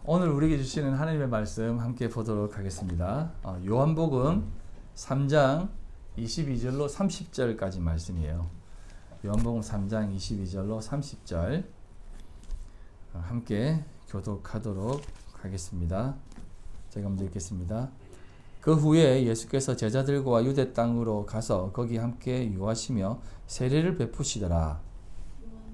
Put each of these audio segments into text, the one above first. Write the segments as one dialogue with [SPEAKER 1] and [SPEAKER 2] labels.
[SPEAKER 1] 오늘 우리에게 주시는 하나님의 말씀 함께 보도록 하겠습니다. 요한복음 3장 22절로 30절까지 말씀이에요. 요한복음 3장 22절로 30절 함께 교독하도록 하겠습니다. 제가 먼저 읽겠습니다. 그 후에 예수께서 제자들과 유대 땅으로 가서 거기 함께 유하시며 세례를 베푸시더라.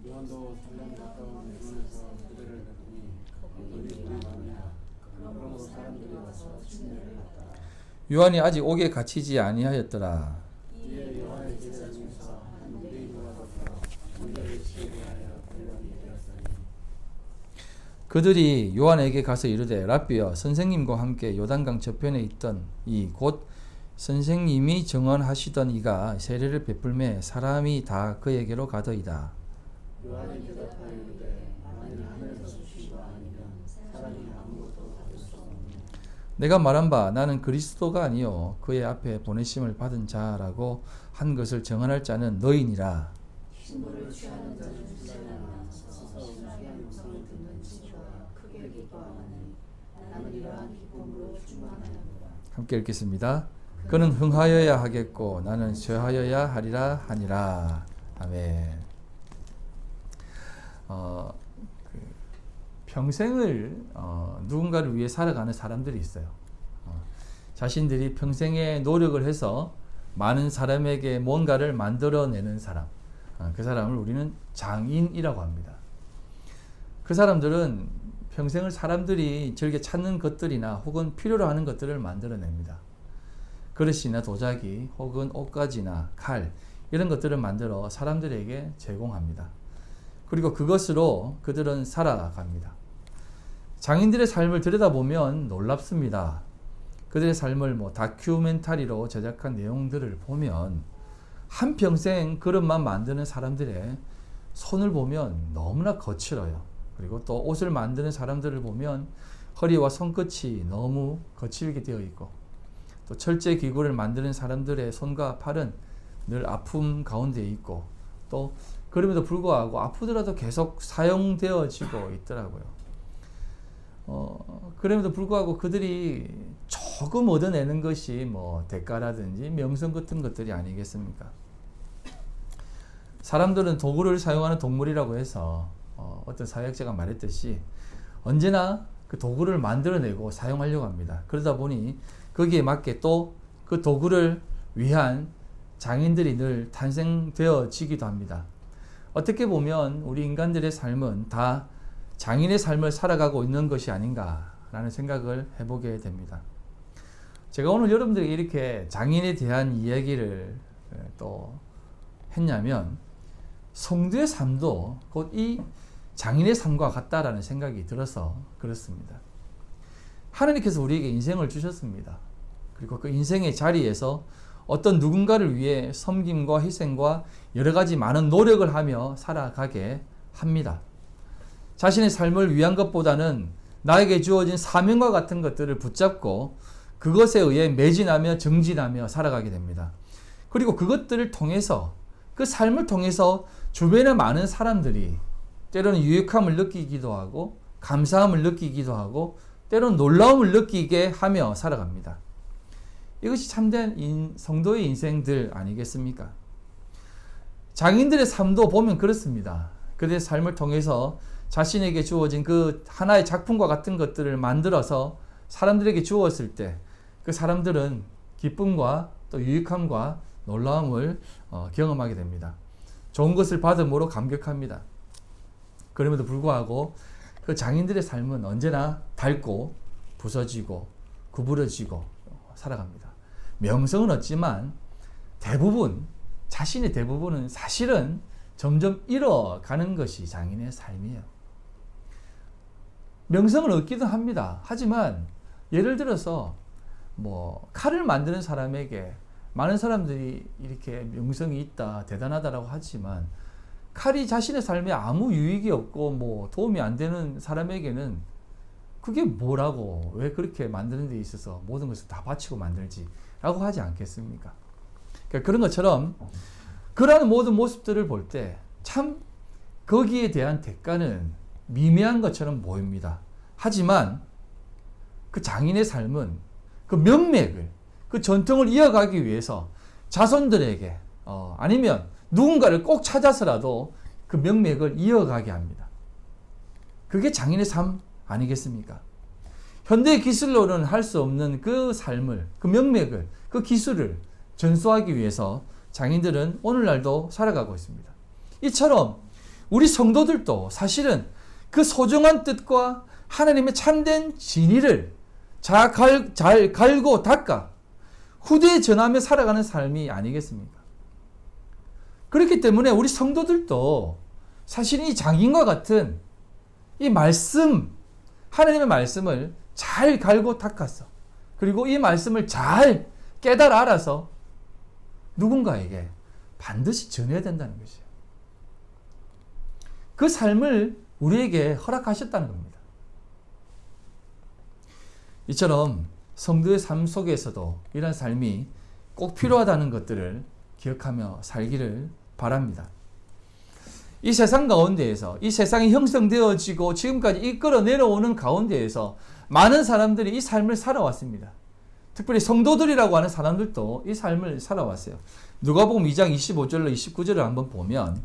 [SPEAKER 2] 요한도 달랑 가까운 에서에서 세례를 베푸니 그들이 많으니라. 그러므로 사람들이 와서 침례를 받다.
[SPEAKER 1] 요한이 아직 옥에 갇히지 아니하였더라.
[SPEAKER 2] 이에 요한의 제자 중에서 한 유대인과 더불어 문제를 치게 하여 변론이 되었으니
[SPEAKER 1] 그들이 요한에게 가서 이르되 랍비여 선생님과 함께 요단강 저편에 있던 이 곧 선생님이 정언하시던 이가 세례를 베풀매 사람이 다 그에게로 가더이다.
[SPEAKER 2] 요한이 대답하여 이르되 만일 하늘에서 주시가 아니면 사람이 아무것도 받을 수 없느니라.
[SPEAKER 1] 내가 말한 바 나는 그리스도가 아니요 그의 앞에 보내심을 받은 자라고 한 것을 정언할 자는 너희니라.
[SPEAKER 2] 신부를 취하는 자는 주제나 서서 신랑의 음성을 듣는 친구가 크게 기뻐하니 나는 이러한 기쁨으로 충만하였노라.
[SPEAKER 1] 함께 읽겠습니다. 그는 흥하여야 하겠고 나는 죄하여야 하리라 하니라. 아멘. 평생을 누군가를 위해 살아가는 사람들이 있어요. 자신들이 평생에 노력을 해서 많은 사람에게 뭔가를 만들어내는 사람, 그 사람을 우리는 장인이라고 합니다. 그 사람들은 평생을 사람들이 즐겨 찾는 것들이나 혹은 필요로 하는 것들을 만들어냅니다. 그릇이나 도자기 혹은 옷가지나 칼 이런 것들을 만들어 사람들에게 제공합니다. 그리고 그것으로 그들은 살아갑니다. 장인들의 삶을 들여다보면 놀랍습니다. 그들의 삶을 다큐멘터리로 제작한 내용들을 보면 한평생 그릇만 만드는 사람들의 손을 보면 너무나 거칠어요. 그리고 또 옷을 만드는 사람들을 보면 허리와 손끝이 너무 거칠게 되어 있고 또 철제 기구를 만드는 사람들의 손과 팔은 늘 아픔 가운데 있고 또 그럼에도 불구하고 아프더라도 계속 사용되어지고 있더라고요. 그럼에도 불구하고 그들이 조금 얻어내는 것이 대가라든지 명성 같은 것들이 아니겠습니까? 사람들은 도구를 사용하는 동물이라고 해서 어떤 사회학자가 말했듯이 언제나 그 도구를 만들어내고 사용하려고 합니다. 그러다 보니 거기에 맞게 또 그 도구를 위한 장인들이 늘 탄생되어지기도 합니다. 어떻게 보면 우리 인간들의 삶은 다 장인의 삶을 살아가고 있는 것이 아닌가라는 생각을 해보게 됩니다. 제가 오늘 여러분들에게 이렇게 장인에 대한 이야기를 또 했냐면 성도의 삶도 곧 이 장인의 삶과 같다라는 생각이 들어서 그렇습니다. 하나님께서 우리에게 인생을 주셨습니다. 그리고 그 인생의 자리에서 어떤 누군가를 위해 섬김과 희생과 여러 가지 많은 노력을 하며 살아가게 합니다. 자신의 삶을 위한 것보다는 나에게 주어진 사명과 같은 것들을 붙잡고 그것에 의해 매진하며 정진하며 살아가게 됩니다. 그리고 그것들을 통해서 그 삶을 통해서 주변의 많은 사람들이 때로는 유익함을 느끼기도 하고 감사함을 느끼기도 하고 때로는 놀라움을 느끼게 하며 살아갑니다. 이것이 참된 성도의 인생들 아니겠습니까? 장인들의 삶도 보면 그렇습니다. 그들의 삶을 통해서 자신에게 주어진 그 하나의 작품과 같은 것들을 만들어서 사람들에게 주었을 때 그 사람들은 기쁨과 또 유익함과 놀라움을 경험하게 됩니다. 좋은 것을 받음으로 감격합니다. 그럼에도 불구하고 그 장인들의 삶은 언제나 닳고 부서지고 구부러지고 살아갑니다. 명성은 얻지만 자신의 대부분은 사실은 점점 잃어가는 것이 장인의 삶이에요. 명성을 얻기도 합니다. 하지만 예를 들어서 칼을 만드는 사람에게 많은 사람들이 이렇게 명성이 있다, 대단하다라고 하지만 칼이 자신의 삶에 아무 유익이 없고 도움이 안 되는 사람에게는 그게 뭐라고, 왜 그렇게 만드는 데 있어서 모든 것을 다 바치고 만들지 라고 하지 않겠습니까? 그러니까 그런 것처럼 그러한 모든 모습들을 볼 때 참 거기에 대한 대가는 미미한 것처럼 보입니다. 하지만 그 장인의 삶은 그 명맥을, 그 전통을 이어가기 위해서 자손들에게 아니면 누군가를 꼭 찾아서라도 그 명맥을 이어가게 합니다. 그게 장인의 삶 아니겠습니까? 현대 기술로는 할 수 없는 그 삶을, 그 명맥을, 그 기술을 전수하기 위해서 장인들은 오늘날도 살아가고 있습니다. 이처럼 우리 성도들도 사실은 그 소중한 뜻과 하나님의 참된 진리를 잘 갈고 닦아 후대에 전하며 살아가는 삶이 아니겠습니까? 그렇기 때문에 우리 성도들도 사실 이 장인과 같은 이 말씀, 하나님의 말씀을 잘 갈고 닦았어. 그리고 이 말씀을 잘 깨달아 알아서 누군가에게 반드시 전해야 된다는 것이에요. 그 삶을 우리에게 허락하셨다는 겁니다. 이처럼 성도의 삶 속에서도 이런 삶이 꼭 필요하다는 것들을 기억하며 살기를 바랍니다. 이 세상 가운데에서, 이 세상이 형성되어지고 지금까지 이끌어 내려오는 가운데에서 많은 사람들이 이 삶을 살아왔습니다. 특별히 성도들이라고 하는 사람들도 이 삶을 살아왔어요. 누가복음 2장 25절로 29절을 한번 보면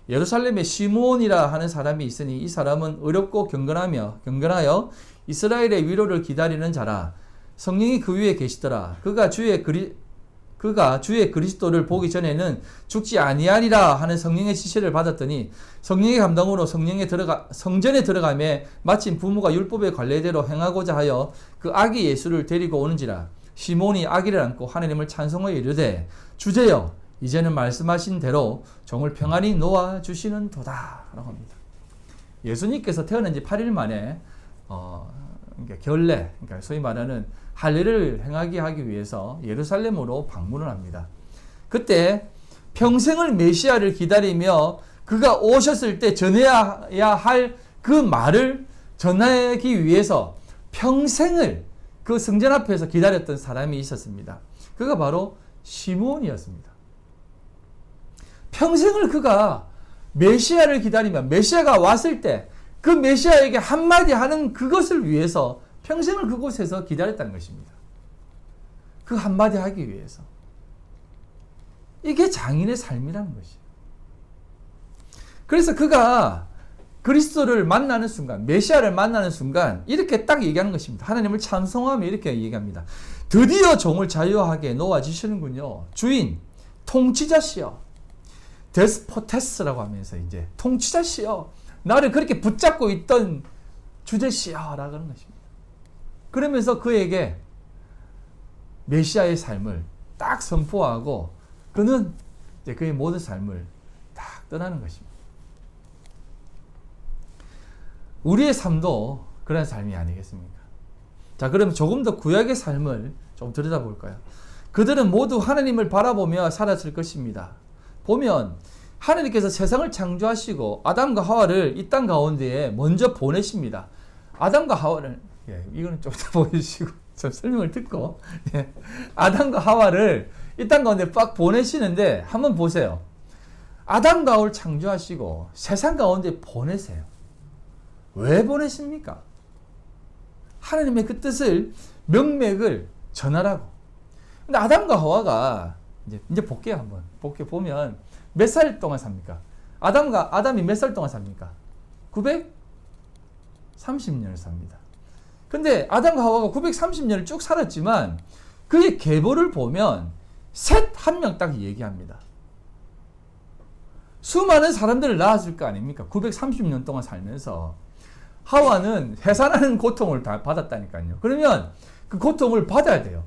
[SPEAKER 1] 예루살렘에 시므온이라 하는 사람이 있으니 이 사람은 어렵고 경건하여 이스라엘의 위로를 기다리는 자라. 성령이 그 위에 계시더라. 그가 주의 그리스도를 보기 전에는 죽지 아니하리라 하는 성령의 지시를 받았더니 성령의 감동으로 성전에 들어가매 마침 부모가 율법의 관례대로 행하고자 하여 그 아기 예수를 데리고 오는지라. 시몬이 아기를 안고 하나님을 찬송하여 이르되 주제여 이제는 말씀하신 대로 종을 평안히 놓아 주시는 도다 라고 합니다. 예수님께서 태어난 지 8일 만에 그러니까 결례, 그러니까 소위 말하는 할례를 행하게 하기 위해서 예루살렘으로 방문을 합니다. 그때 평생을 메시아를 기다리며 그가 오셨을 때 전해야 할 그 말을 전하기 위해서 평생을 그 성전 앞에서 기다렸던 사람이 있었습니다. 그가 바로 시므온이었습니다. 평생을 그가 메시아를 기다리며 메시아가 왔을 때 그 메시아에게 한마디 하는 그것을 위해서 평생을 그곳에서 기다렸다는 것입니다. 그 한마디 하기 위해서. 이게 장인의 삶이라는 것이에요. 그래서 그가 그리스도를 만나는 순간, 메시아를 만나는 순간 이렇게 딱 얘기하는 것입니다. 하나님을 찬송하며 이렇게 얘기합니다. 드디어 종을 자유하게 놓아주시는군요. 주인, 통치자시여. 데스포테스라고 하면서 이제 통치자시여. 나를 그렇게 붙잡고 있던 주제시여 라고 하는 것입니다. 그러면서 그에게 메시아의 삶을 딱 선포하고 그는 이제 그의 모든 삶을 딱 떠나는 것입니다. 우리의 삶도 그런 삶이 아니겠습니까? 자, 그럼 조금 더 구약의 삶을 좀 들여다볼까요? 그들은 모두 하나님을 바라보며 살았을 것입니다. 보면 하나님께서 세상을 창조하시고 아담과 하와를 이 땅 가운데에 먼저 보내십니다. 아담과 하와를 이거는 좀 더 보여주시고 좀 설명을 듣고 아담과 하와를 이 땅 가운데 빡 보내시는데 한번 보세요. 아담과 하와를 창조하시고 세상 가운데 보내세요. 왜 보내십니까? 하나님의 그 뜻을 명맥을 전하라고. 근데 아담과 하와가 이제 볼게요. 한번 보면 몇 살 동안 삽니까? 아담이 몇 살 동안 삽니까? 930년을 삽니다. 근데 아담과 하와가 930년을 쭉 살았지만 그의 계보를 보면 셋 한 명 딱 얘기합니다. 수많은 사람들을 낳았을 거 아닙니까? 930년 동안 살면서 하와는 해산하는 고통을 다 받았다니까요. 그러면 그 고통을 받아야 돼요.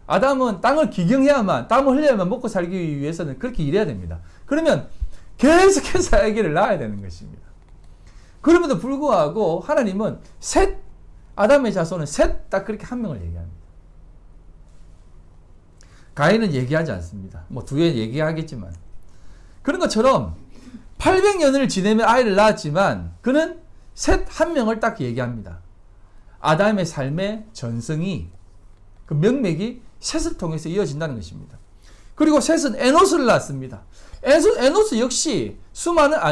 [SPEAKER 1] 아담은 땅을 기경해야만, 땀을 흘려야만 먹고 살기 위해서는 그렇게 일해야 됩니다. 그러면 계속해서 아기를 낳아야 되는 것입니다. 그럼에도 불구하고 하나님은 아담의 자손은 딱 그렇게 한 명을 얘기합니다. 가인은 얘기하지 않습니다. 뭐 두 개 얘기하겠지만. 그런 것처럼 800년을 지내며 아이를 낳았지만 그는 한 명을 딱 얘기합니다. 아담의 삶의 전승이, 그 명맥이 셋을 통해서 이어진다는 것입니다. 그리고 셋은 에노스를 낳았습니다. 에노스 역시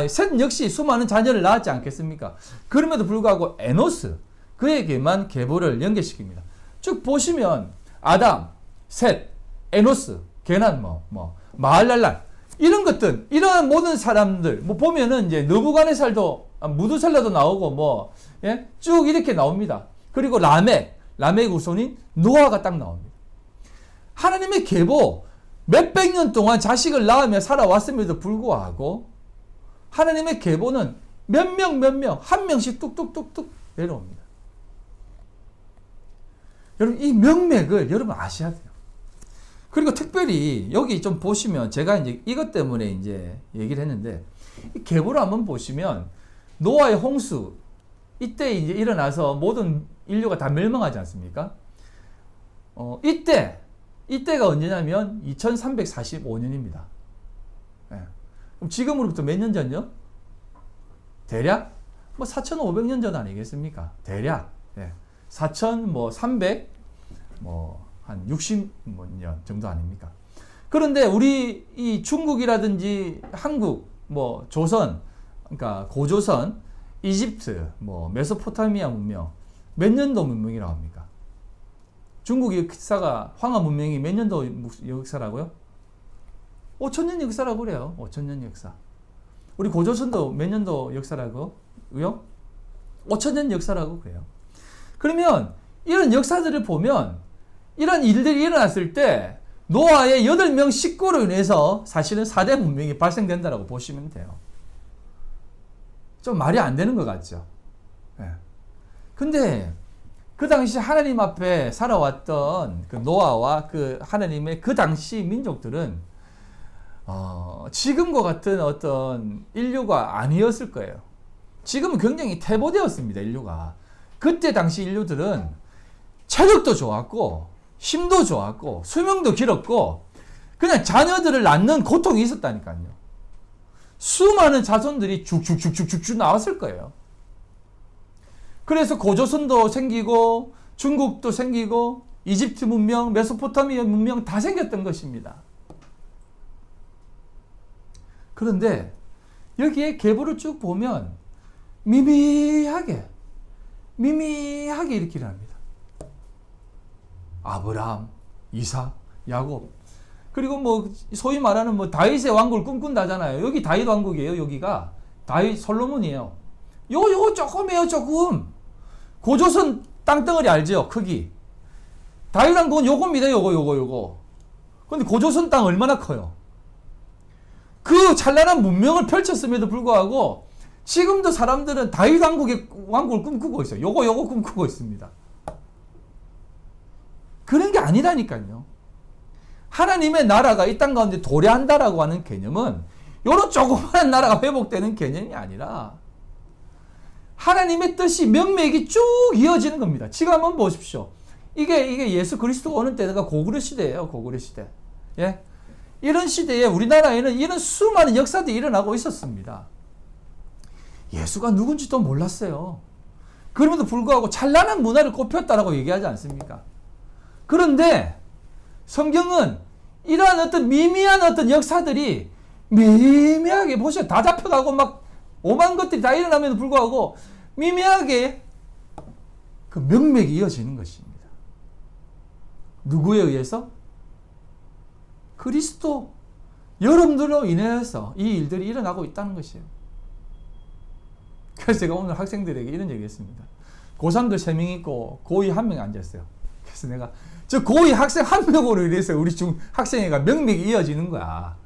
[SPEAKER 1] 셋 역시 수많은 자녀를 낳았지 않겠습니까? 그럼에도 불구하고 에노스, 그에게만 계보를 연계시킵니다. 쭉 보시면 아담, 셋, 에노스, 게난, 마할랄랄 이런 것들, 이러한 모든 사람들 보면은 이제 느부갓네살도 무두살라도 나오고 쭉 이렇게 나옵니다. 그리고 라멕의 후손인 노아가 딱 나옵니다. 하나님의 계보 몇백 년 동안 자식을 낳으며 살아왔음에도 불구하고 하나님의 계보는 몇 명, 한 명씩 뚝뚝뚝뚝 내려옵니다. 여러분, 이 명맥을 여러분 아셔야 돼요. 그리고 특별히 여기 좀 보시면 제가 이제 이것 때문에 이제 얘기를 했는데 이 계보를 한번 보시면 노아의 홍수 이때 이제 일어나서 모든 인류가 다 멸망하지 않습니까? 이때가 언제냐면 2345년입니다. 예. 그럼 지금으로부터 몇 년 전요? 대략 4500년 전 아니겠습니까? 대략 4300 한 60년 정도 아닙니까? 그런데 우리 이 중국이라든지 한국 조선 그러니까 고조선 이집트 메소포타미아 문명 몇 년도 문명이라고 합니까? 중국의 역사가 황하 문명이 몇 년도 역사라고요? 5000년 역사라고 그래요. 5000년 역사. 우리 고조선도 몇 년도 역사라고요? 5000년 역사라고 그래요. 그러면 이런 역사들을 보면 이런 일들이 일어났을 때 노아의 8명 식구로 인해서 사실은 4대 문명이 발생된다고 보시면 돼요. 좀 말이 안 되는 것 같죠? 근데 그 당시 하나님 앞에 살아왔던 그 노아와 그 하나님의 그 당시 민족들은 지금과 같은 어떤 인류가 아니었을 거예요. 지금은 굉장히 퇴보되었습니다, 인류가. 그때 당시 인류들은 체력도 좋았고 힘도 좋았고 수명도 길었고 그냥 자녀들을 낳는 고통이 있었다니까요. 수많은 자손들이 쭉쭉쭉쭉쭉 나왔을 거예요. 그래서 고조선도 생기고 중국도 생기고 이집트 문명, 메소포타미아 문명 다 생겼던 것입니다. 그런데 여기에 계보를 쭉 보면 미미하게 이렇게 일어납니다. 아브라함, 이삭, 야곱 그리고 소위 말하는 다윗의 왕국을 꿈꾼다잖아요. 여기 다윗 왕국이에요. 여기가 다윗 솔로몬이에요. 요거 조금이에요. 조금. 고조선 땅덩어리 알죠? 크기. 다윗 왕국은 요겁니다. 요거. 근데 고조선 땅 얼마나 커요? 그 찬란한 문명을 펼쳤음에도 불구하고 지금도 사람들은 다윗 왕국을 꿈꾸고 있어요. 요거 꿈꾸고 있습니다. 그런 게 아니라니까요. 하나님의 나라가 이 땅 가운데 도래한다라고 하는 개념은 요런 조그마한 나라가 회복되는 개념이 아니라 하나님의 뜻이 명맥이 쭉 이어지는 겁니다. 지금 한번 보십시오. 이게 예수 그리스도가 오는 때가 고구려 시대예요. 고구려 시대. 예? 이런 시대에 우리나라에는 이런 수많은 역사들이 일어나고 있었습니다. 예수가 누군지도 몰랐어요. 그럼에도 불구하고 찬란한 문화를 꽃폈다라고 얘기하지 않습니까? 그런데 성경은 이러한 어떤 미미한 어떤 역사들이 미미하게 보셔 다 잡혀가고 막 오만 것들이 다 일어남에도 불구하고 미미하게 그 명맥이 이어지는 것입니다. 누구에 의해서? 그리스도 여러분들로 인해서 이 일들이 일어나고 있다는 것이에요. 그래서 제가 오늘 학생들에게 이런 얘기 했습니다. 고3들 3명 있고 고2 1명 앉았어요. 그래서 내가 저 고2 학생 1명으로 인해서 우리 중 학생회가 명맥이 이어지는 거야.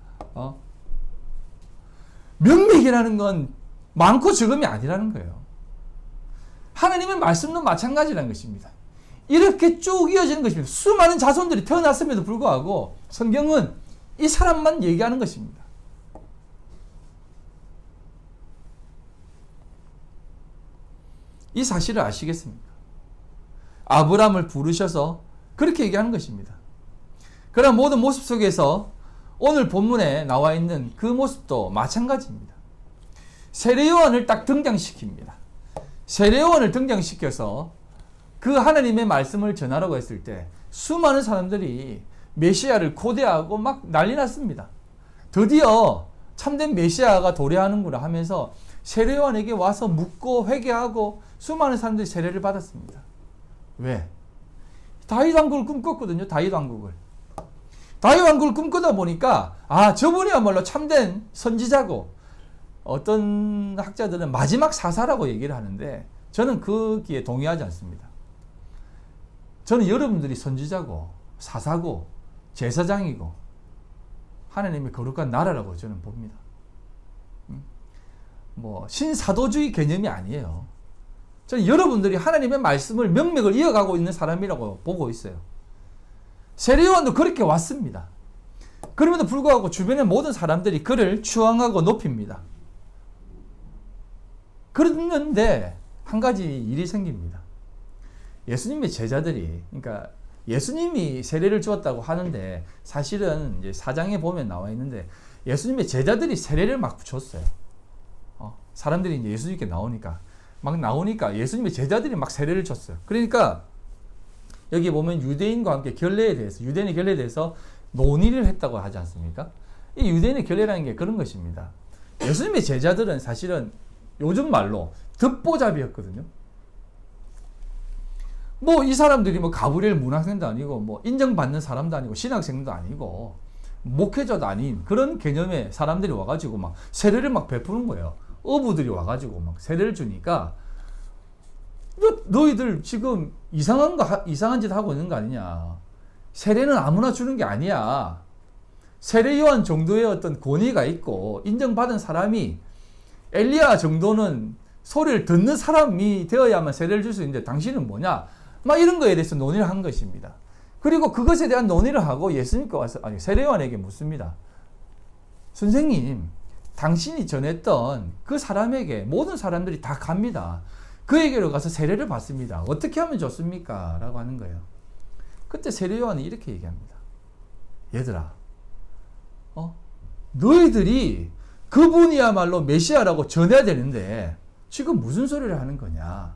[SPEAKER 1] 명맥이라는 건 많고 적음이 아니라는 거예요. 하나님의 말씀도 마찬가지라는 것입니다. 이렇게 쭉 이어지는 것입니다. 수많은 자손들이 태어났음에도 불구하고 성경은 이 사람만 얘기하는 것입니다. 이 사실을 아시겠습니까? 아브라함을 부르셔서 그렇게 얘기하는 것입니다. 그런 모든 모습 속에서 오늘 본문에 나와 있는 그 모습도 마찬가지입니다. 세례요한을 딱 등장시킵니다. 세례요한을 등장시켜서 그 하나님의 말씀을 전하라고 했을 때 수많은 사람들이 메시아를 고대하고 막 난리 났습니다. 드디어 참된 메시아가 도래하는구나 하면서 세례요한에게 와서 묻고 회개하고 수많은 사람들이 세례를 받았습니다. 왜? 다윗 왕국을 꿈꿨거든요. 다윗 왕국을. 다윗 왕국을 꿈꾸다 보니까 저분이야말로 참된 선지자고, 어떤 학자들은 마지막 사사라고 얘기를 하는데 저는 거기에 동의하지 않습니다. 저는 여러분들이 선지자고 사사고 제사장이고 하나님의 거룩한 나라라고 저는 봅니다. 뭐 신사도주의 개념이 아니에요. 저는 여러분들이 하나님의 말씀을 명맥을 이어가고 있는 사람이라고 보고 있어요. 세례요한도 그렇게 왔습니다. 그럼에도 불구하고 주변의 모든 사람들이 그를 추앙하고 높입니다. 그런데 한 가지 일이 생깁니다. 예수님의 제자들이, 그러니까 예수님이 세례를 주었다고 하는데 사실은 이제 4장에 보면 나와 있는데 예수님의 제자들이 세례를 막 줬어요. 사람들이 이제 예수님께 나오니까 예수님의 제자들이 막 세례를 줬어요. 그러니까 여기 보면 유대인과 함께 유대인의 결례에 대해서 논의를 했다고 하지 않습니까? 이 유대인의 결례라는 게 그런 것입니다. 예수님의 제자들은 사실은 요즘 말로 듣보잡이었거든요. 뭐 이 사람들이 뭐 가브리엘 문학생도 아니고 뭐 인정받는 사람도 아니고 신학생도 아니고 목회자도 아닌 그런 개념의 사람들이 와가지고 막 세례를 막 베푸는 거예요. 어부들이 와가지고 막 세례를 주니까 너희들 지금 이상한 짓 하고 있는 거 아니냐. 세례는 아무나 주는 게 아니야. 세례 요한 정도의 어떤 권위가 있고 인정받은 사람이, 엘리야 정도는 소리를 듣는 사람이 되어야만 세례를 줄 수 있는데 당신은 뭐냐. 막 이런 거에 대해서 논의를 한 것입니다. 그리고 그것에 대한 논의를 하고 예수님께 와서 세례 요한에게 묻습니다. 선생님, 당신이 전했던 그 사람에게 모든 사람들이 다 갑니다. 그에게로 가서 세례를 받습니다. 어떻게 하면 좋습니까? 라고 하는 거예요. 그때 세례 요한이 이렇게 얘기합니다. 얘들아, 너희들이 그분이야말로 메시아라고 전해야 되는데 지금 무슨 소리를 하는 거냐?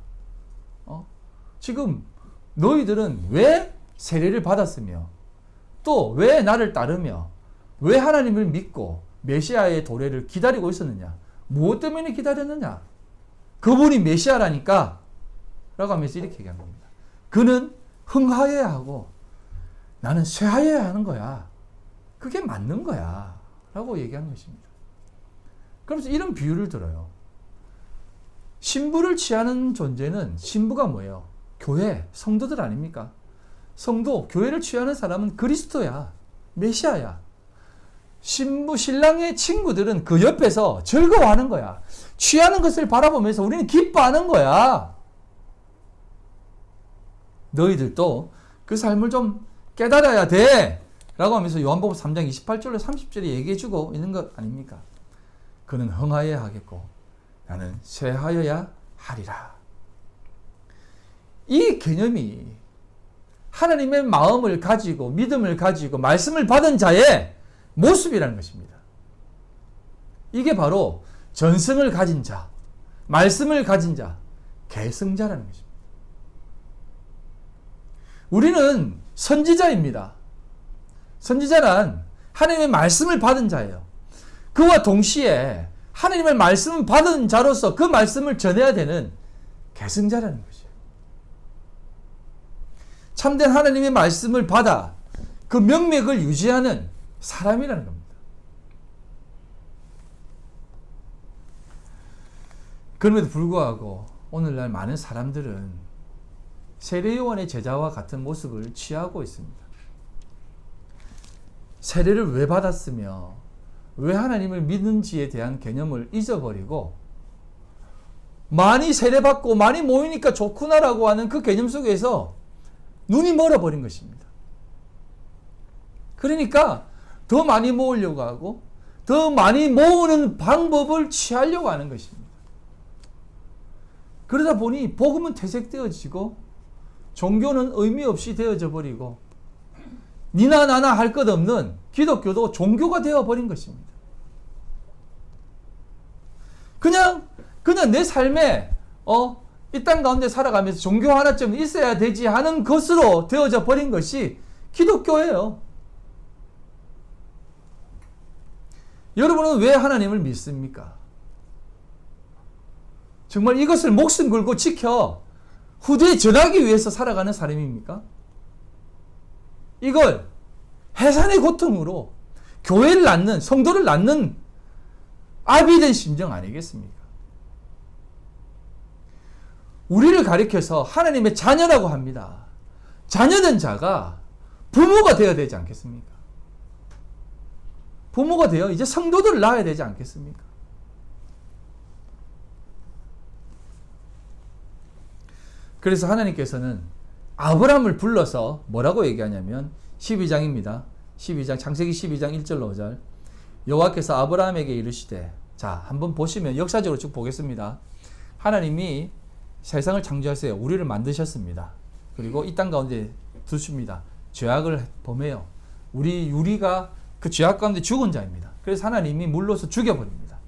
[SPEAKER 1] 지금 너희들은 왜 세례를 받았으며 또 왜 나를 따르며 왜 하나님을 믿고 메시아의 도래를 기다리고 있었느냐? 무엇 때문에 기다렸느냐? 그분이 메시아라니까 라고 하면서 이렇게 얘기한 겁니다. 그는 흥하여야 하고 나는 쇠하여야 하는 거야. 그게 맞는 거야 라고 얘기한 것입니다. 그러면서 이런 비유를 들어요. 신부를 취하는 존재는, 신부가 뭐예요? 교회, 성도들 아닙니까? 성도, 교회를 취하는 사람은 그리스도야. 메시아야. 신부, 신랑의 친구들은 그 옆에서 즐거워하는 거야. 취하는 것을 바라보면서 우리는 기뻐하는 거야. 너희들도 그 삶을 좀 깨달아야 돼. 라고 하면서 요한복음 3장 28절로 30절에 얘기해주고 있는 것 아닙니까? 그는 흥하여야 하겠고 나는 쇠하여야 하리라. 이 개념이 하나님의 마음을 가지고 믿음을 가지고 말씀을 받은 자의 모습이라는 것입니다. 이게 바로 전승을 가진 자, 말씀을 가진 자, 계승자라는 것입니다. 우리는 선지자입니다. 선지자란 하나님의 말씀을 받은 자예요. 그와 동시에 하나님의 말씀을 받은 자로서 그 말씀을 전해야 되는 계승자라는 것이에요. 참된 하나님의 말씀을 받아 그 명맥을 유지하는 사람이라는 겁니다. 그럼에도 불구하고 오늘날 많은 사람들은 세례 요한의 제자와 같은 모습을 취하고 있습니다. 세례를 왜 받았으며 왜 하나님을 믿는지에 대한 개념을 잊어버리고 많이 세례받고 많이 모이니까 좋구나라고 하는 그 개념 속에서 눈이 멀어버린 것입니다. 그러니까 더 많이 모으려고 하고 더 많이 모으는 방법을 취하려고 하는 것입니다. 그러다 보니 복음은 퇴색되어지고 종교는 의미 없이 되어져 버리고 니나 나나 할 것 없는 기독교도 종교가 되어버린 것입니다. 그냥 내 삶에 이 땅 가운데 살아가면서 종교 하나쯤 있어야 되지 하는 것으로 되어져 버린 것이 기독교예요. 여러분은 왜 하나님을 믿습니까? 정말 이것을 목숨 걸고 지켜 후대에 전하기 위해서 살아가는 사람입니까? 이걸 해산의 고통으로 교회를 낳는, 성도를 낳는 아비된 심정 아니겠습니까? 우리를 가리켜서 하나님의 자녀라고 합니다. 자녀된 자가 부모가 되어야 되지 않겠습니까? 부모가 되어 이제 성도들을 낳아야 되지 않겠습니까? 그래서 하나님께서는 아브라함을 불러서 뭐라고 얘기하냐면 12장입니다. 12장, 창세기 12장 1절로 5절. 여호와께서 아브라함에게 이르시되, 자, 한번 보시면 역사적으로 쭉 보겠습니다. 하나님이 세상을 창조하세요. 우리를 만드셨습니다. 그리고 이 땅 가운데 두십니다. 죄악을 범해요. 우리가 그 죄악 가운데 죽은 자입니다. 그래서 하나님이 물로서 죽여버립니다.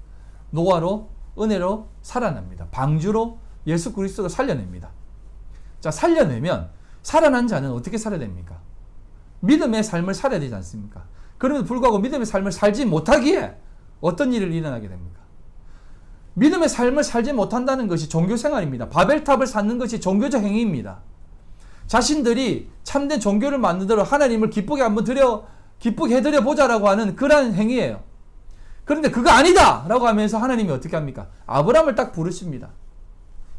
[SPEAKER 1] 노아로, 은혜로 살아납니다. 방주로 예수 그리스도로 살려냅니다. 자, 살려내면 살아난 자는 어떻게 살아야 됩니까? 믿음의 삶을 살아야 되지 않습니까? 그럼에도 불구하고 믿음의 삶을 살지 못하기에 어떤 일을 일어나게 됩니까? 믿음의 삶을 살지 못한다는 것이 종교생활입니다. 바벨탑을 쌓는 것이 종교적 행위입니다. 자신들이 참된 종교를 만들어 하나님을 기쁘게 해드려 보자라고 하는 그러한 행위예요. 그런데 그거 아니다! 라고 하면서 하나님이 어떻게 합니까? 아브라함을 딱 부르십니다.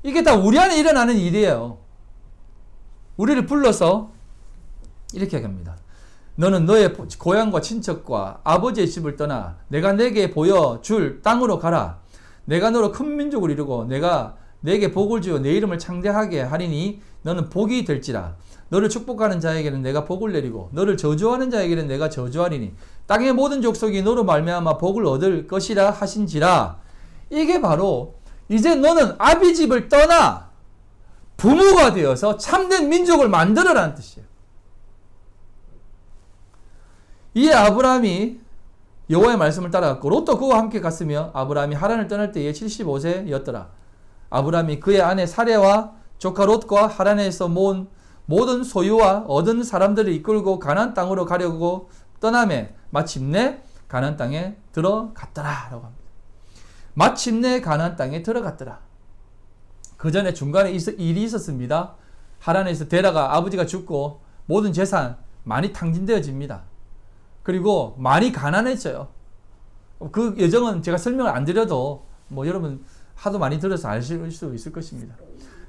[SPEAKER 1] 이게 다 우리 안에 일어나는 일이에요. 우리를 불러서 이렇게 얘기합니다. 너는 너의 고향과 친척과 아버지의 집을 떠나 내가 내게 보여줄 땅으로 가라. 내가 너로 큰 민족을 이루고 내가 내게 복을 주어 내 이름을 창대하게 하리니 너는 복이 될지라. 너를 축복하는 자에게는 내가 복을 내리고 너를 저주하는 자에게는 내가 저주하리니 땅의 모든 족속이 너로 말미암아 복을 얻을 것이라 하신지라. 이게 바로 이제 너는 아비 집을 떠나 부모가 되어서 참된 민족을 만들어라는 뜻이에요. 이에 아브라함이 여호와의 말씀을 따라갔고 롯도 그와 함께 갔으며 아브라함이 하란을 떠날 때에 75세였더라. 아브라함이 그의 아내 사레와 조카 롯과 하란에서 모은 모든 소유와 얻은 사람들을 이끌고 가나안 땅으로 가려고 떠나매 마침내 가나안 땅에 들어갔더라 라고 합니다. 마침내 가나안 땅에 들어갔더라. 그 전에 중간에 일이 있었습니다. 하란에서 데라가 아버지가 죽고 모든 재산 많이 탕진되어집니다. 그리고 많이 가난해져요. 그 여정은 제가 설명을 안 드려도 뭐 여러분 하도 많이 들어서 아실 수 있을 것입니다.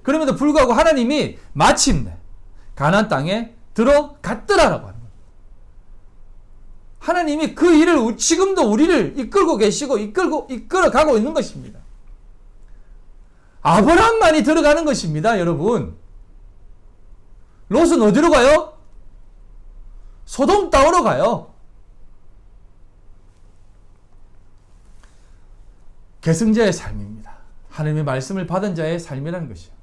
[SPEAKER 1] 그럼에도 불구하고 하나님이 마침내 가나안 땅에 들어갔더라라고 합니다. 하나님이 그 일을 지금도 우리를 이끌고 계시고 이끌어가고 있는 것입니다. 아브라함만이 들어가는 것입니다, 여러분. 롯은 어디로 가요? 소돔 땅으로 가요. 계승자의 삶입니다. 하나님의 말씀을 받은 자의 삶이라는 것이요.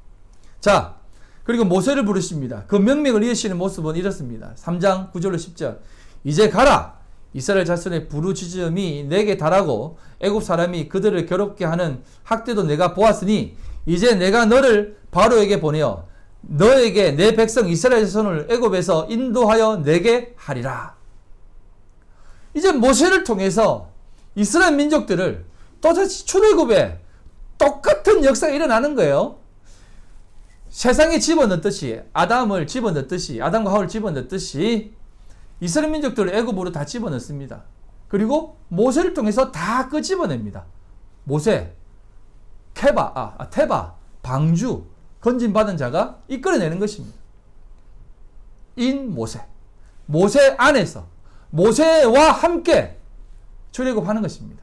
[SPEAKER 1] 자, 그리고 모세를 부르십니다. 그 명령을 이으시는 모습은 이렇습니다. 3장 9절로 10절. 이제 가라. 이스라엘 자손의 부르짖음이 내게 달하고 애굽 사람이 그들을 괴롭게 하는 학대도 내가 보았으니 이제 내가 너를 바로에게 보내어 너에게 내 백성 이스라엘 자손을 애굽에서 인도하여 내게 하리라. 이제 모세를 통해서 이스라엘 민족들을 또다시 출애굽에 똑같은 역사가 일어나는 거예요. 세상에 집어넣듯이 아담과 하울을 집어넣듯이 이스라엘 민족들을 애굽으로 다 집어넣습니다. 그리고 모세를 통해서 다 끄집어냅니다. 모세, 테바, 방주, 건진받은 자가 이끌어내는 것입니다. 모세 안에서 모세와 함께 출애굽하는 것입니다.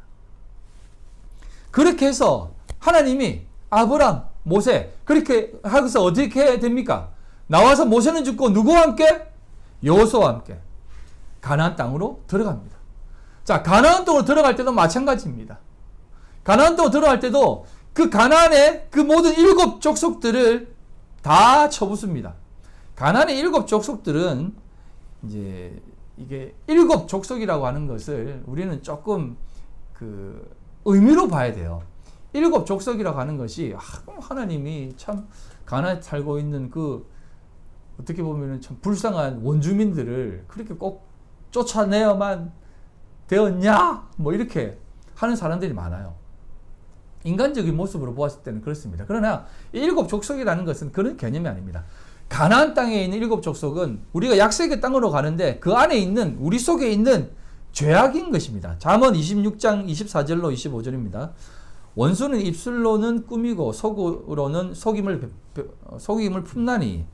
[SPEAKER 1] 그렇게 해서 하나님이 아브람, 모세 그렇게 하고서 어떻게 됩니까? 나와서 모세는 죽고 누구와 함께? 여호수아와 함께 가나안 땅으로 들어갑니다. 자, 가나안 땅으로 들어갈 때도 마찬가지입니다. 가나안 땅으로 들어갈 때도 그 가나안의 그 모든 7 족속들을 다 쳐붓습니다. 가나안의 7 족속들은 이제 이게 7 족속이라고 하는 것을 우리는 조금 그 의미로 봐야 돼요. 7 족속이라고 하는 것이 하나님이 참 가나안에 살고 있는 그 어떻게 보면 참 불쌍한 원주민들을 그렇게 꼭 쫓아내야만 되었냐? 뭐 이렇게 하는 사람들이 많아요. 인간적인 모습으로 보았을 때는 그렇습니다. 그러나 이 일곱 족속이라는 것은 그런 개념이 아닙니다. 가나안 땅에 있는 일곱 족속은 우리가 약속의 땅으로 가는데 그 안에 있는 우리 속에 있는 죄악인 것입니다. 잠언 26장 24절로 25절입니다. 원수는 입술로는 꾸미고 속으로는 속임을 품나니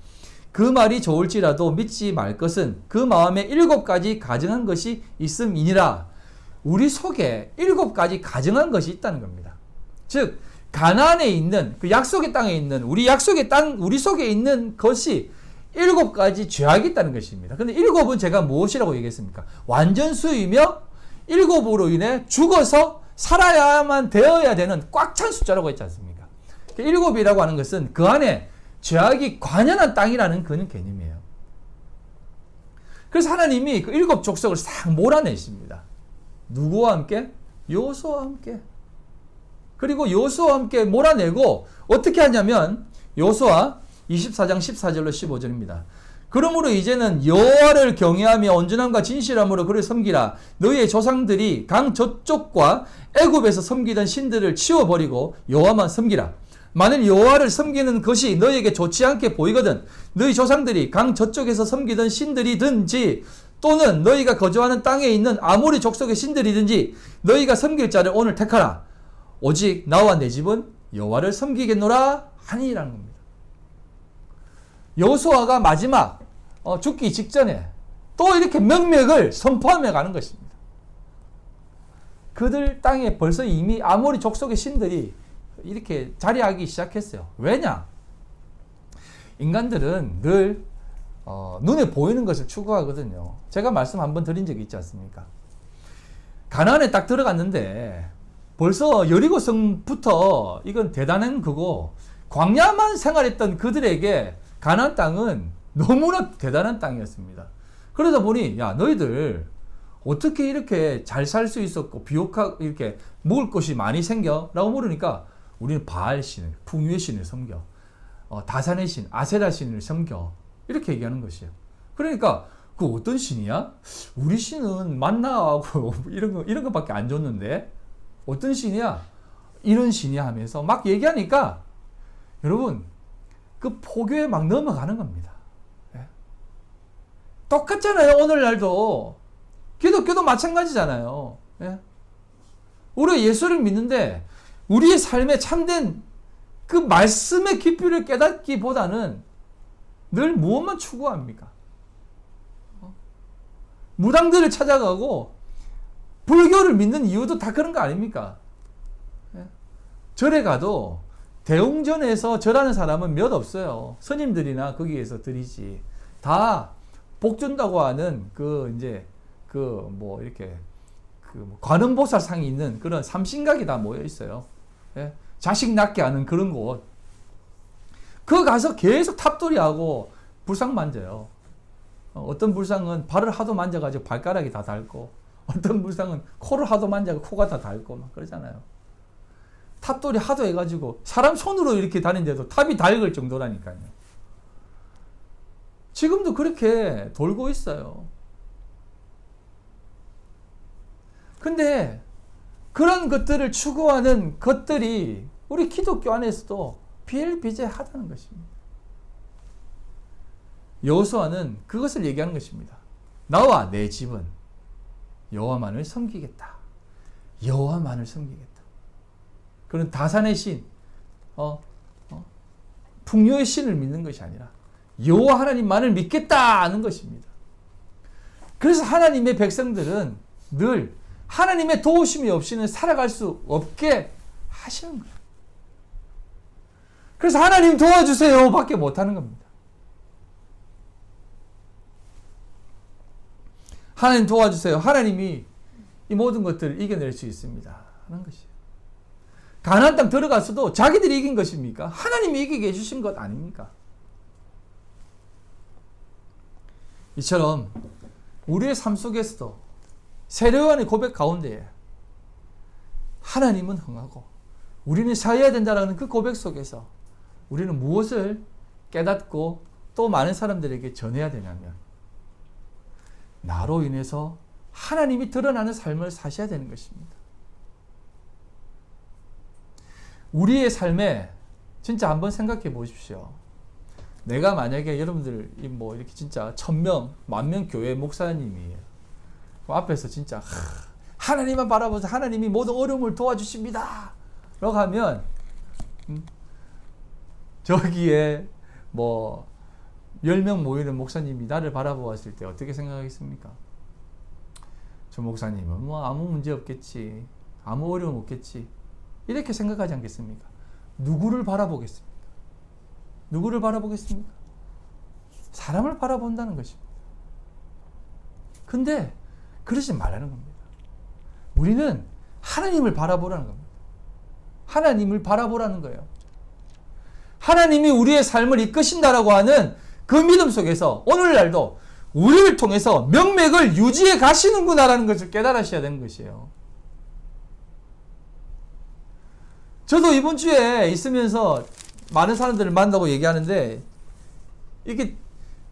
[SPEAKER 1] 그 말이 좋을지라도 믿지 말 것은 그 마음에 7가지 가증한 것이 있음이니라. 우리 속에 7가지 가증한 것이 있다는 겁니다. 즉 가나안에 있는 그 약속의 땅에 있는 우리 약속의 땅 우리 속에 있는 것이 7가지 죄악이 있다는 것입니다. 근데 7은 제가 무엇이라고 얘기했습니까? 완전수이며 7으로 인해 죽어서 살아야만 되어야 되는 꽉 찬 숫자라고 했지 않습니까? 7이라고 하는 것은 그 안에 죄악이 관연한 땅이라는 그런 개념이에요. 그래서 하나님이 그 7 족속을 싹 몰아내십니다. 누구와 함께? 여호수아와 함께. 그리고 여호수아와 함께 몰아내고 어떻게 하냐면 여호수아 24장 14절로 15절입니다. 그러므로 이제는 여호와를 경외하며 온전함과 진실함으로 그를 섬기라. 너희의 조상들이 강 저쪽과 애굽에서 섬기던 신들을 치워버리고 여호와만 섬기라. 만일 여호와를 섬기는 것이 너희에게 좋지 않게 보이거든 너희 조상들이 강 저쪽에서 섬기던 신들이든지 또는 너희가 거주하는 땅에 있는 아모리 족속의 신들이든지 너희가 섬길 자를 오늘 택하라. 오직 나와 내 집은 여호와를 섬기겠노라 하니라는 겁니다. 여호수아가 마지막 죽기 직전에 또 이렇게 명맥을 선포하며 가는 것입니다. 그들 땅에 벌써 이미 아모리 족속의 신들이 이렇게 자리하기 시작했어요. 왜냐? 인간들은 늘 눈에 보이는 것을 추구하거든요. 제가 말씀 한번 드린 적이 있지 않습니까? 가나안에 딱 들어갔는데 벌써 여리고성부터 이건 대단한 거고 광야만 생활했던 그들에게 가나안 땅은 너무나 대단한 땅이었습니다. 그러다 보니 야 너희들 어떻게 이렇게 잘 살 수 있었고 비옥하고 이렇게 먹을 것이 많이 생겨? 라고 물으니까 우리는 바알 신을 풍요의 신을 섬겨 다산의 신 아세라 신을 섬겨 이렇게 얘기하는 것이에요. 그러니까 그 어떤 신이야? 우리 신은 만나하고 이런 거밖에 안 줬는데 어떤 신이야? 이런 신이야 하면서 막 얘기하니까 여러분 그 포교에 막 넘어가는 겁니다. 예? 똑같잖아요. 오늘날도 기독교도 마찬가지잖아요. 예? 우리가 예수를 믿는데 우리의 삶에 참된 그 말씀의 깊이를 깨닫기보다는 늘 무엇만 추구합니까? 무당들을 찾아가고 불교를 믿는 이유도 다 그런 거 아닙니까? 예? 절에 가도 대웅전에서 절하는 사람은 몇 없어요. 스님들이나 거기에서 드리지. 다 복 준다고 하는 관음보살상이 있는 그런 삼신각이 다 모여 있어요. 예? 자식 낳게 하는 그런 곳. 그거 가서 계속 탑돌이하고 불상 만져요. 어떤 불상은 발을 하도 만져가지고 발가락이 다 닳고, 어떤 불상은 코를 하도 만져가지고 코가 다 닳고 막 그러잖아요. 탑돌이 하도 해가지고 사람 손으로 이렇게 다니는데도 탑이 닳을 정도라니까요. 지금도 그렇게 돌고 있어요. 근데 그런 것들을 추구하는 것들이 우리 기독교 안에서도 비일비재하다는 것입니다. 여호수아는 그것을 얘기하는 것입니다. 나와 내 집은 여호와만을 섬기겠다. 여호와만을 섬기겠다. 그런 다산의 신, 풍요의 신을 믿는 것이 아니라 여호와 하나님만을 믿겠다는 것입니다. 그래서 하나님의 백성들은 늘 하나님의 도우심이 없이는 살아갈 수 없게 하시는 거예요. 그래서 하나님 도와주세요 밖에 못하는 겁니다. 하나님 도와주세요. 하나님이 이 모든 것들을 이겨낼 수 있습니다 하는 것이에요. 가나안 땅 들어갔어도 자기들이 이긴 것입니까? 하나님이 이기게 해주신 것 아닙니까? 이처럼 우리의 삶 속에서도 세례요한의 고백 가운데 하나님은 흥하고 우리는 사해야 된다는 그 고백 속에서 우리는 무엇을 깨닫고 또 많은 사람들에게 전해야 되냐면 나로 인해서 하나님이 드러나는 삶을 사셔야 되는 것입니다. 우리의 삶에 진짜 한번 생각해 보십시오. 내가 만약에 여러분들 뭐 이렇게 진짜 1000명, 10,000명 교회 목사님이에요. 그 앞에서 진짜 하나님만 바라보세요. 하나님이 모든 어려움을 도와주십니다. 라고 하면 저기에 뭐 10명 모이는 목사님이 나를 바라보았을 때 어떻게 생각하겠습니까? 저 목사님은 뭐 아무 문제 없겠지. 아무 어려움 없겠지. 이렇게 생각하지 않겠습니까? 누구를 바라보겠습니까? 누구를 바라보겠습니까? 사람을 바라본다는 것입니다. 근데 그러지 말라는 겁니다. 우리는 하나님을 바라보라는 겁니다. 하나님을 바라보라는 거예요. 하나님이 우리의 삶을 이끄신다라고 하는 그 믿음 속에서 오늘날도 우리를 통해서 명맥을 유지해 가시는구나라는 것을 깨달으셔야 되는 것이에요. 저도 이번 주에 있으면서 많은 사람들을 만나고 얘기하는데 이게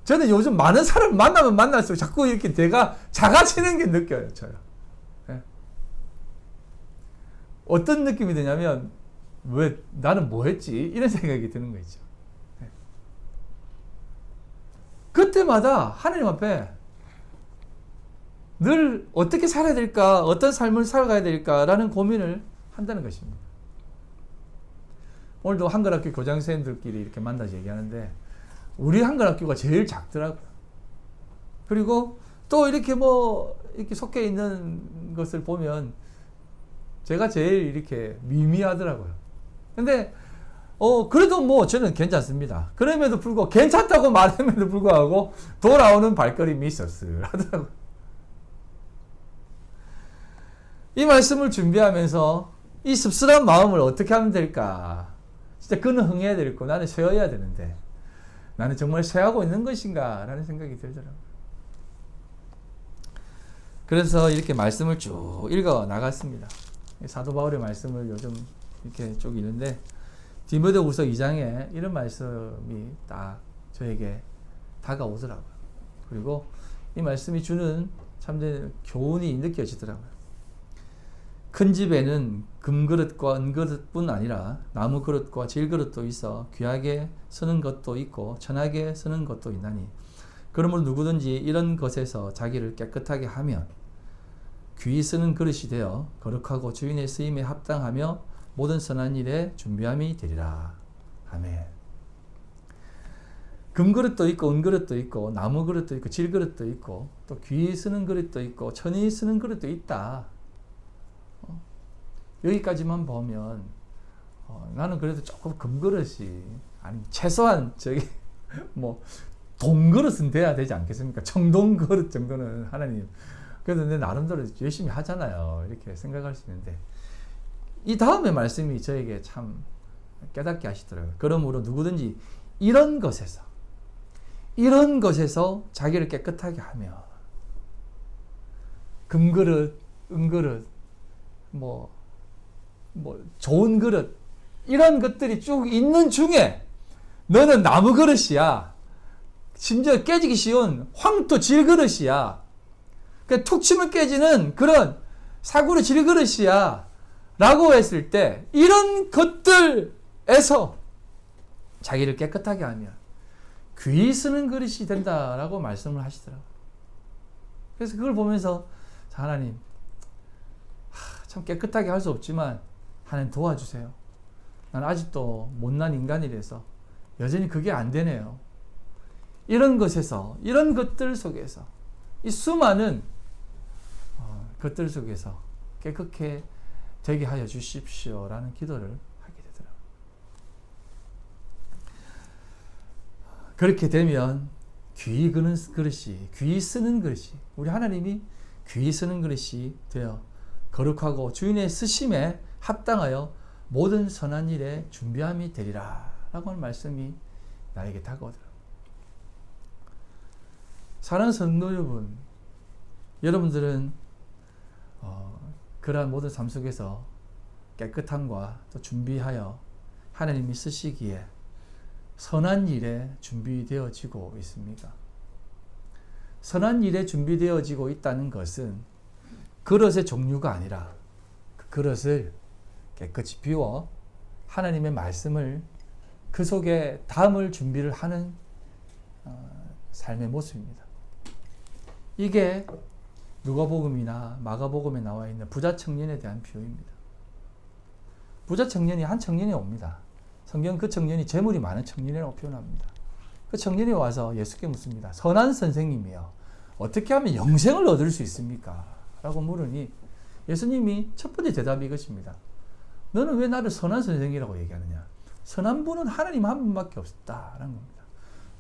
[SPEAKER 1] 저는 요즘 많은 사람 만나면 만날수록 자꾸 이렇게 내가 작아지는 게 느껴요. 저요. 네. 어떤 느낌이 드냐면 왜 나는 뭐 했지? 이런 생각이 드는 거 있죠. 네. 그때마다 하나님 앞에 늘 어떻게 살아야 될까? 어떤 삶을 살아가야 될까라는 고민을 한다는 것입니다. 오늘도 한글학교 교장선생님들끼리 이렇게 만나서 얘기하는데 우리 한글학교가 제일 작더라고요. 그리고 또 이렇게 뭐 이렇게 속해 있는 것을 보면 제가 제일 이렇게 미미하더라고요. 근데 그래도 뭐 저는 괜찮습니다. 그럼에도 불구하고 괜찮다고 말함에도 불구하고 돌아오는 발걸음이 씁쓸하더라고요. 이 말씀을 준비하면서 이 씁쓸한 마음을 어떻게 하면 될까? 진짜 그는 흥해야 되고 나는 쉬어야 되는데 나는 정말 쉬하고 있는 것인가? 라는 생각이 들더라고요. 그래서 이렇게 말씀을 쭉 읽어 나갔습니다. 사도 바울의 말씀을 요즘 이렇게 쭉 읽는데 디모데후서 2장에 이런 말씀이 딱 저에게 다가오더라고요. 그리고 이 말씀이 주는 참된 교훈이 느껴지더라고요. 큰 집에는 금그릇과 은그릇뿐 아니라 나무그릇과 질그릇도 있어 귀하게 쓰는 것도 있고 천하게 쓰는 것도 있나니 그러므로 누구든지 이런 것에서 자기를 깨끗하게 하면 귀히 쓰는 그릇이 되어 거룩하고 주인의 쓰임에 합당하며 모든 선한 일에 준비함이 되리라. 아멘. 금그릇도 있고 은그릇도 있고 나무그릇도 있고 질그릇도 있고 또 귀히 쓰는 그릇도 있고 천히 쓰는 그릇도 있다. 여기까지만 보면 나는 그래도 조금 금그릇이 아니 최소한 저기 뭐 동그릇은 돼야 되지 않겠습니까? 청동그릇 정도는 하나님 그래도 내 나름대로 열심히 하잖아요. 이렇게 생각할 수 있는데 이 다음에 말씀이 저에게 참 깨닫게 하시더라고요. 그러므로 누구든지 이런 것에서 자기를 깨끗하게 하며 금그릇, 은그릇, 뭐 좋은 그릇 이런 것들이 쭉 있는 중에 너는 나무 그릇이야. 심지어 깨지기 쉬운 황토 질그릇이야. 그러니까 툭 치면 깨지는 그런 사구리 질그릇이야. 라고 했을 때 이런 것들에서 자기를 깨끗하게 하면 귀히 쓰는 그릇이 된다라고 말씀을 하시더라고요. 그래서 그걸 보면서 하나님 참 깨끗하게 할 수 없지만 하나님 도와주세요. 난 아직도 못난 인간이라서 여전히 그게 안 되네요. 이런 것에서 이런 것들 속에서 이 수많은 것들 속에서 깨끗게 되게 하여 주십시오 라는 기도를 하게 되더라고요. 그렇게 되면 귀히 그는 그릇이 귀히 쓰는 그릇이 우리 하나님이 귀히 쓰는 그릇이 되어 거룩하고 주인의 쓰심에 합당하여 모든 선한 일에 준비함이 되리라 라고 하는 말씀이 나에게 다가오더라고요. 사랑하는 성도 여러분, 여러분들은 그러한 모든 삶 속에서 깨끗함과 또 준비하여 하나님이 쓰시기에 선한 일에 준비되어지고 있습니까? 선한 일에 준비되어지고 있다는 것은 그릇의 종류가 아니라 그 그릇을 깨끗이 비워 하나님의 말씀을 그 속에 담을 준비를 하는 삶의 모습입니다. 이게 누가복음이나 마가복음에 나와 있는 부자 청년에 대한 비유입니다. 부자 청년이 한 청년이 옵니다. 성경 그 청년이 재물이 많은 청년이라고 표현합니다. 그 청년이 와서 예수께 묻습니다. 선한 선생님이여, 어떻게 하면 영생을 얻을 수 있습니까? 라고 물으니 예수님이 첫 번째 대답이 이것입니다. 너는 왜 나를 선한 선생이라고 얘기하느냐? 선한 분은 하나님 한 분밖에 없다라는 겁니다.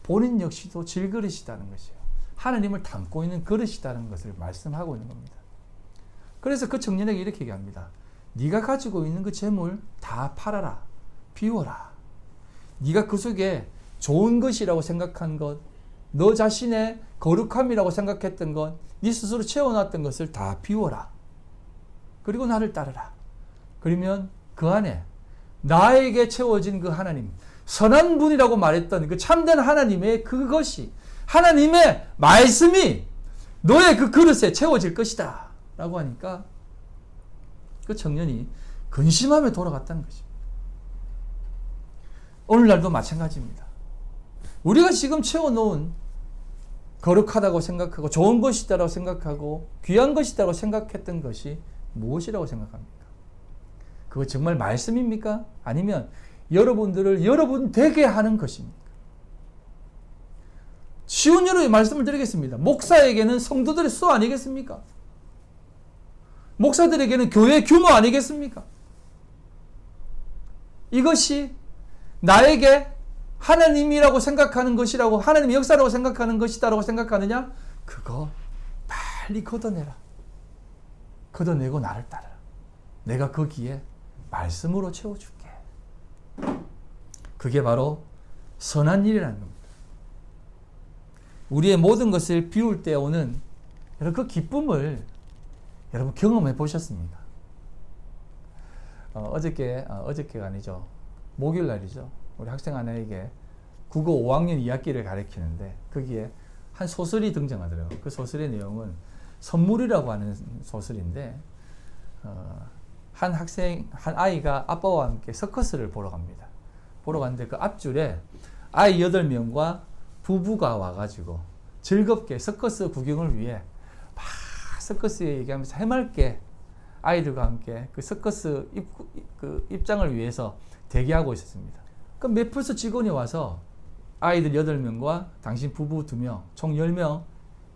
[SPEAKER 1] 본인 역시도 질그릇이다는 것이에요. 하나님을 담고 있는 그릇이다는 것을 말씀하고 있는 겁니다. 그래서 그 청년에게 이렇게 얘기합니다. 네가 가지고 있는 그 재물 다 팔아라. 비워라. 네가 그 속에 좋은 것이라고 생각한 것, 너 자신의 거룩함이라고 생각했던 것, 네 스스로 채워놨던 것을 다 비워라. 그리고 나를 따르라. 그러면 그 안에 나에게 채워진 그 하나님, 선한 분이라고 말했던 그 참된 하나님의 그것이, 하나님의 말씀이 너의 그 그릇에 채워질 것이다 라고 하니까 그 청년이 근심하며 돌아갔다는 것입니다. 오늘날도 마찬가지입니다. 우리가 지금 채워놓은 거룩하다고 생각하고 좋은 것이다라고 생각하고 귀한 것이다라고 생각했던 것이 무엇이라고 생각합니까? 그거 정말 말씀입니까? 아니면 여러분들을 여러분 되게 하는 것입니까? 쉬운 예로 말씀을 드리겠습니다. 목사에게는 성도들의 수 아니겠습니까? 목사들에게는 교회의 규모 아니겠습니까? 이것이 나에게 하나님이라고 생각하는 것이라고, 하나님의 역사라고 생각하는 것이다라고 생각하느냐? 그거 빨리 걷어내라. 걷어내고 나를 따르라. 내가 거기에 말씀으로 채워줄게. 그게 바로 선한 일이라는 겁니다. 우리의 모든 것을 비울 때 오는 여러분 그 기쁨을 여러분 경험해 보셨습니까? 어저께가 아니죠. 목요일 날이죠. 우리 학생 하나에게 국어 5학년 2학기를 가르치는데 거기에 한 소설이 등장하더라고요. 그 소설의 내용은 선물이라고 하는 소설인데 한 아이가 아빠와 함께 서커스를 보러 갑니다. 보러 갔는데 그 앞줄에 아이 8명과 부부가 와가지고 즐겁게 서커스 구경을 위해 막 서커스에 얘기하면서 해맑게 아이들과 함께 그 서커스 입장을 위해서 대기하고 있었습니다. 그럼 맵플스 직원이 와서 아이들 8명과 당신 부부 2명, 총 10명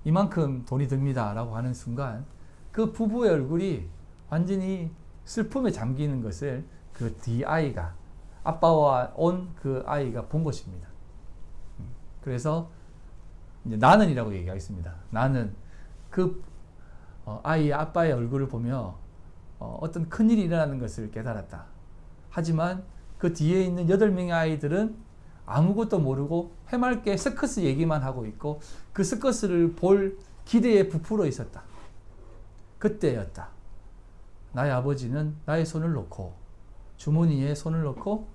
[SPEAKER 1] 이만큼 돈이 듭니다 라고 하는 순간 그 부부의 얼굴이 완전히 슬픔에 잠기는 것을 그 뒤 아이가, 아빠와 온 그 아이가 본 것입니다. 그래서 이제 나는이라고 얘기하겠습니다. 나는 그 아이의 아빠의 얼굴을 보며 어떤 큰일이 일어나는 것을 깨달았다. 하지만 그 뒤에 있는 8명의 아이들은 아무것도 모르고 해맑게 서커스 얘기만 하고 있고 그 서커스를 볼 기대에 부풀어 있었다. 그때였다. 나의 아버지는 나의 손을 놓고 주머니에 손을 넣고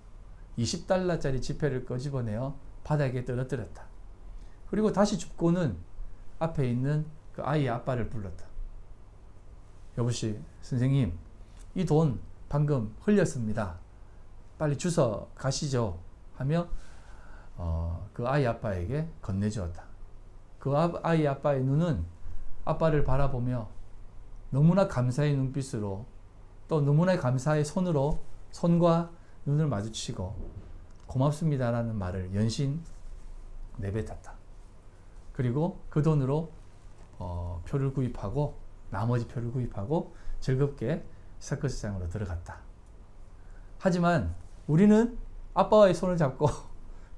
[SPEAKER 1] $20짜리 지폐를 꺼집어내어 바닥에 떨어뜨렸다. 그리고 다시 줍고는 앞에 있는 그 아이의 아빠를 불렀다. 여보시, 선생님, 이 돈 방금 흘렸습니다. 빨리 주워 가시죠. 하며 그 아이 아빠에게 건네주었다. 그 아이 아빠의 눈은 아빠를 바라보며 너무나 감사의 눈빛으로 또 너무나 감사의 손으로 손과 눈을 마주치고 고맙습니다라는 말을 연신 내뱉었다. 그리고 그 돈으로 표를 구입하고 나머지 표를 구입하고 즐겁게 서커스장으로 들어갔다. 하지만 우리는 아빠와의 손을 잡고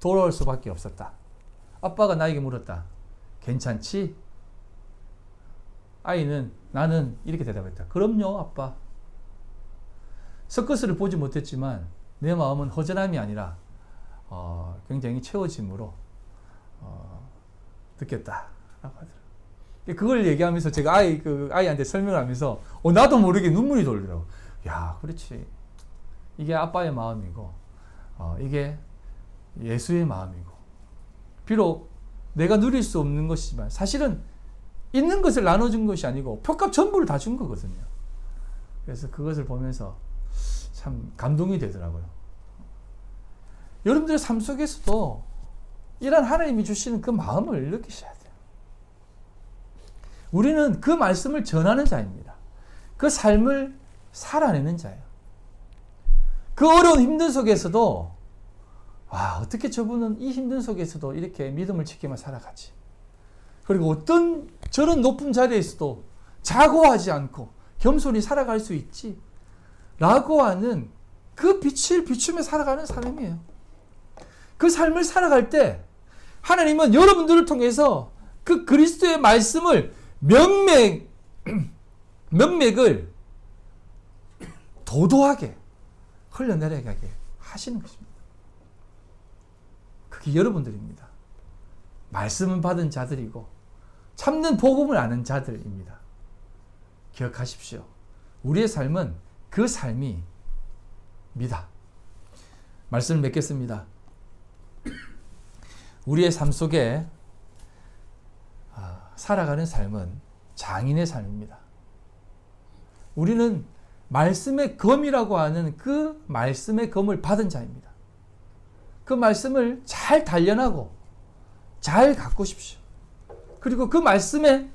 [SPEAKER 1] 돌아올 수밖에 없었다. 아빠가 나에게 물었다. 괜찮지? 나는 이렇게 대답했다. 그럼요, 아빠. 서커스를 보지 못했지만 내 마음은 허전함이 아니라 굉장히 채워짐으로 느꼈다. 라고 하더라고요. 그걸 얘기하면서 제가 아이한테 설명을 하면서 나도 모르게 눈물이 돌더라고요. 야, 그렇지. 이게 아빠의 마음이고 이게 예수의 마음이고 비록 내가 누릴 수 없는 것이지만 사실은 있는 것을 나눠준 것이 아니고 표값 전부를 다 준 거거든요. 그래서 그것을 보면서 참 감동이 되더라고요. 여러분들의 삶 속에서도 이런 하나님이 주시는 그 마음을 느끼셔야 돼요. 우리는 그 말씀을 전하는 자입니다. 그 삶을 살아내는 자예요. 그 어려운 힘든 속에서도 와, 어떻게 저분은 이 힘든 속에서도 이렇게 믿음을 지키며 살아가지. 그리고 어떤 저런 높은 자리에서도 자고하지 않고 겸손히 살아갈 수 있지. 라고 하는 그 빛을 비추며 살아가는 삶이에요. 그 삶을 살아갈 때 하나님은 여러분들을 통해서 그 그리스도의 말씀을 면맥을 도도하게 흘러내려가게 하시는 것입니다. 그게 여러분들입니다. 말씀을 받은 자들이고 참는 복음을 아는 자들입니다. 기억하십시오. 우리의 삶은 그 삶이입니다. 말씀을 맺겠습니다. 우리의 삶 속에 살아가는 삶은 장인의 삶입니다. 우리는 말씀의 검이라고 하는 그 말씀의 검을 받은 자입니다. 그 말씀을 잘 단련하고 잘 가꾸십시오. 그리고 그 말씀의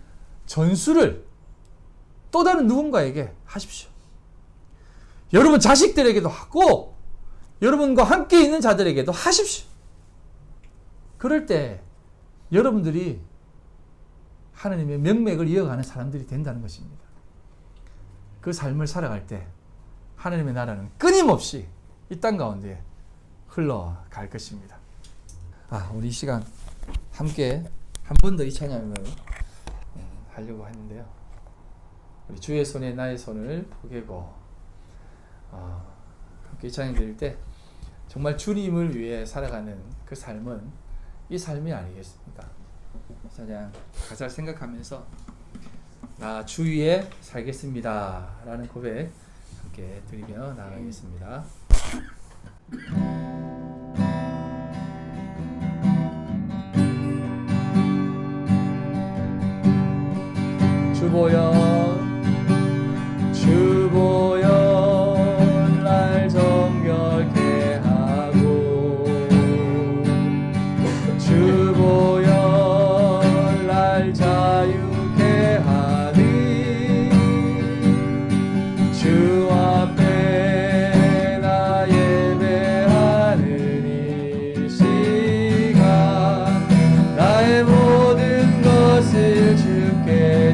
[SPEAKER 1] 전수를 또 다른 누군가에게 하십시오. 여러분 자식들에게도 하고 여러분과 함께 있는 자들에게도 하십시오. 그럴 때 여러분들이 하나님의 명맥을 이어가는 사람들이 된다는 것입니다. 그 삶을 살아갈 때 하나님의 나라는 끊임없이 이 땅 가운데 흘러갈 것입니다. 우리 이 시간 함께 한 번 더 이 찬양을 하려고 했는데요. 우리 주의 손에 나의 손을 포개고 함께 이 찬양 드릴 때 정말 주님을 위해 살아가는 그 삶은 이 삶이 아니겠습니까? 찬양 가사를 생각하면서 나 주 위에 살겠습니다 라는 고백 함께 드리며 나아가겠습니다. 주보여 날 정결케 하고 주보여 날 자유케 하니 주 앞에 나 예배하는 이 시간 나의 모든 것을 주께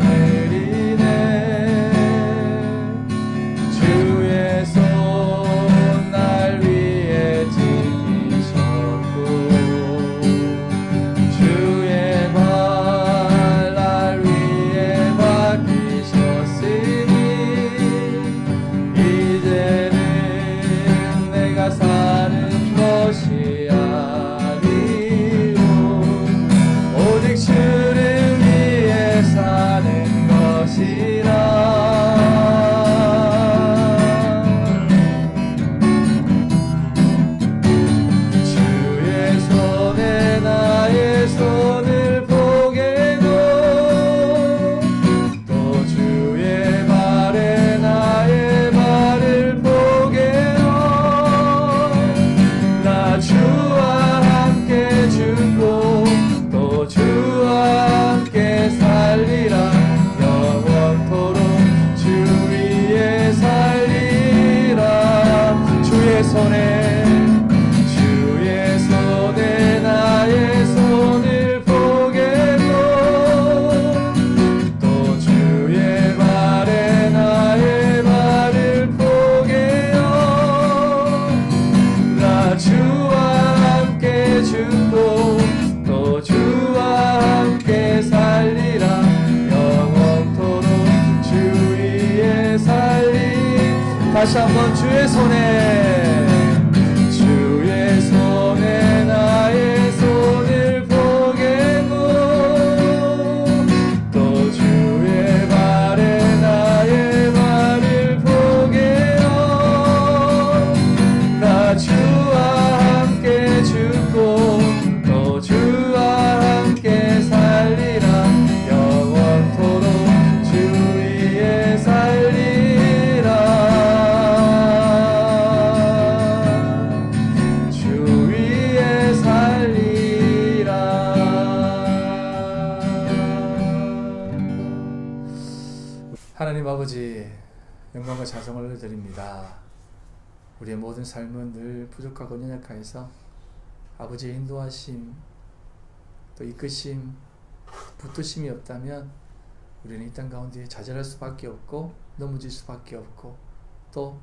[SPEAKER 1] 다시 한번 주의 손에 나의 손을 포개고 또 주의 발에 나의 발을 포개어 나 주와 함께 죽고 또 주와 함께 살리라 영원토록 주 위에 살리라 하나님 아버지, 영광과 자성을 드립니다. 우리의 모든 삶은 늘 부족하고 연약하여서 아버지의 인도하심, 또 이끄심, 붙드심이 없다면 우리는 이 땅 가운데 좌절할 수밖에 없고 넘어질 수밖에 없고 또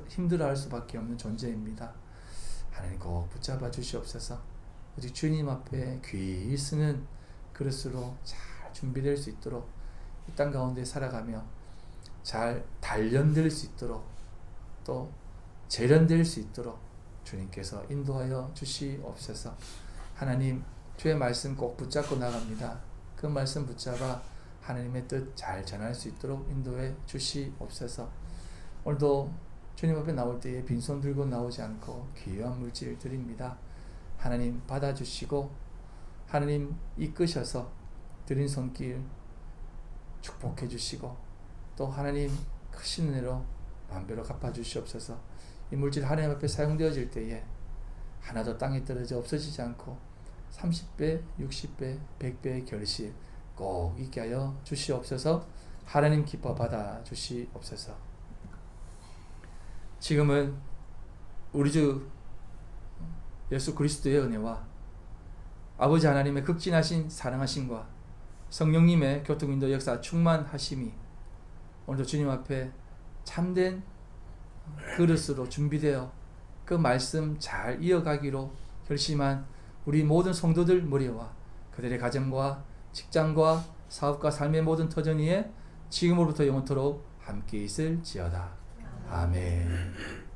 [SPEAKER 1] 힘들어할 수밖에 없는 존재입니다. 하나님 꼭 붙잡아 주시옵소서. 오직 주님 앞에 귀히 쓰는 그릇으로 잘 준비될 수 있도록 이 땅 가운데 살아가며 잘 단련될 수 있도록 또 재련될 수 있도록 주님께서 인도하여 주시옵소서. 하나님, 주의 말씀 꼭 붙잡고 나갑니다. 그 말씀 붙잡아 하나님의 뜻 잘 전할 수 있도록 인도해 주시옵소서. 오늘도 주님 앞에 나올 때에 빈손 들고 나오지 않고 귀한 물질 드립니다. 하나님 받아주시고 하나님 이끄셔서 드린 손길 축복해 주시고 또 하나님 크신 은혜로 만배로 갚아 주시옵소서. 이 물질 하나님 앞에 사용되어질 때에 하나도 땅에 떨어져 없어지지 않고 30배, 60배, 100배의 결실 꼭 있게 하여 주시옵소서. 하나님 기뻐 받아 주시옵소서. 지금은 우리 주 예수 그리스도의 은혜와 아버지 하나님의 극진하신 사랑하심과 성령님의 교통인도 역사 충만하심이 오늘도 주님 앞에 참된 그릇으로 준비되어 그 말씀 잘 이어가기로 결심한 우리 모든 성도들 머리와 그들의 가정과 직장과 사업과 삶의 모든 터전 위에 지금으로부터 영원토록 함께 있을지어다. 아멘.